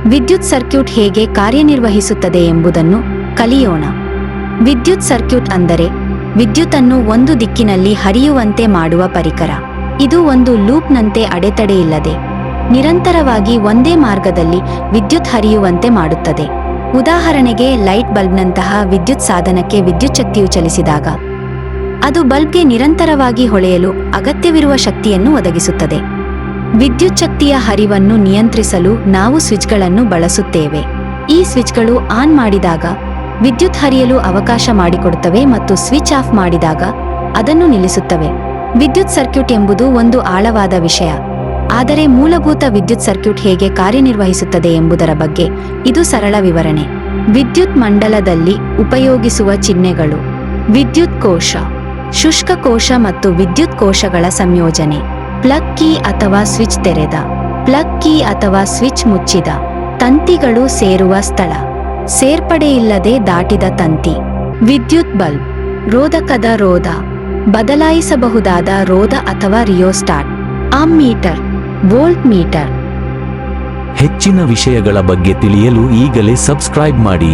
ವಿದ್ಯುತ್ ಸರ್ಕ್ಯೂಟ್ ಹೇಗೆ ಕಾರ್ಯನಿರ್ವಹಿಸುತ್ತದೆ ಎಂಬುದನ್ನು ಕಲಿಯೋಣ. ವಿದ್ಯುತ್ ಸರ್ಕ್ಯೂಟ್ ಅಂದರೆ ವಿದ್ಯುತ್ತನ್ನು ಒಂದು ದಿಕ್ಕಿನಲ್ಲಿ ಹರಿಯುವಂತೆ ಮಾಡುವ ಪರಿಕರ. ಇದು ಒಂದು ಲೂಪ್ನಂತೆ ಅಡೆತಡೆಯಿಲ್ಲದೆ ನಿರಂತರವಾಗಿ ಒಂದೇ ಮಾರ್ಗದಲ್ಲಿ ವಿದ್ಯುತ್ ಹರಿಯುವಂತೆ ಮಾಡುತ್ತದೆ. ಉದಾಹರಣೆಗೆ ಲೈಟ್ ಬಲ್ಬ್ನಂತಹ ವಿದ್ಯುತ್ ಸಾಧನಕ್ಕೆ ವಿದ್ಯುತ್ ಶಕ್ತಿಯು ಚಲಿಸಿದಾಗ ಅದು ಬಲ್ಬ್ಗೆ ನಿರಂತರವಾಗಿ ಹೊಳೆಯಲು ಅಗತ್ಯವಿರುವ ಶಕ್ತಿಯನ್ನು ಒದಗಿಸುತ್ತದೆ. ವಿದ್ಯುತ್ ಶಕ್ತಿಯ ಹರಿವನ್ನು ನಿಯಂತ್ರಿಸಲು ನಾವು ಸ್ವಿಚ್ಗಳನ್ನು ಬಳಸುತ್ತೇವೆ. ಈ ಸ್ವಿಚ್ಗಳು ಆನ್ ಮಾಡಿದಾಗ ವಿದ್ಯುತ್ ಹರಿಯಲು ಅವಕಾಶ ಮಾಡಿಕೊಡುತ್ತವೆ ಮತ್ತು ಸ್ವಿಚ್ ಆಫ್ ಮಾಡಿದಾಗ ಅದನ್ನು ನಿಲ್ಲಿಸುತ್ತವೆ. ವಿದ್ಯುತ್ ಸರ್ಕ್ಯೂಟ್ ಎಂಬುದು ಒಂದು ಆಳವಾದ ವಿಷಯ, ಆದರೆ ಮೂಲಭೂತ ವಿದ್ಯುತ್ ಸರ್ಕ್ಯೂಟ್ ಹೇಗೆ ಕಾರ್ಯನಿರ್ವಹಿಸುತ್ತದೆ ಎಂಬುದರ ಬಗ್ಗೆ ಇದು ಸರಳ ವಿವರಣೆ. ವಿದ್ಯುತ್ ಮಂಡಲದಲ್ಲಿ ಉಪಯೋಗಿಸುವ ಚಿಹ್ನೆಗಳು. ವಿದ್ಯುತ್ ಕೋಶ, ಶುಷ್ಕ ಕೋಶ ಮತ್ತು ವಿದ್ಯುತ್ ಕೋಶಗಳ ಸಂಯೋಜನೆ. ಪ್ಲಗ್ ಕೀ ಅಥವಾ ಸ್ವಿಚ್ ತೆರೆದ, ಪ್ಲಗ್ ಕೀ ಅಥವಾ ಸ್ವಿಚ್ ಮುಚ್ಚಿದ. ತಂತಿಗಳು ಸೇರುವ ಸ್ಥಳ, ಸೇರ್ಪಡೆಯಿಲ್ಲದೆ ದಾಟಿದ ತಂತಿ. ವಿದ್ಯುತ್ ಬಲ್ಬ್, ರೋಧಕದ ರೋಧ, ಬದಲಾಯಿಸಬಹುದಾದ ರೋಧ ಅಥವಾ ರಿಯೋಸ್ಟಾಟ್. Ammeter, volt meter. ಹೆಚ್ಚಿನ ವಿಷಯಗಳ ಬಗ್ಗೆ ತಿಳಿಯಲು ಈಗಲೇ ಸಬ್ಸ್ಕ್ರೈಬ್ ಮಾಡಿ.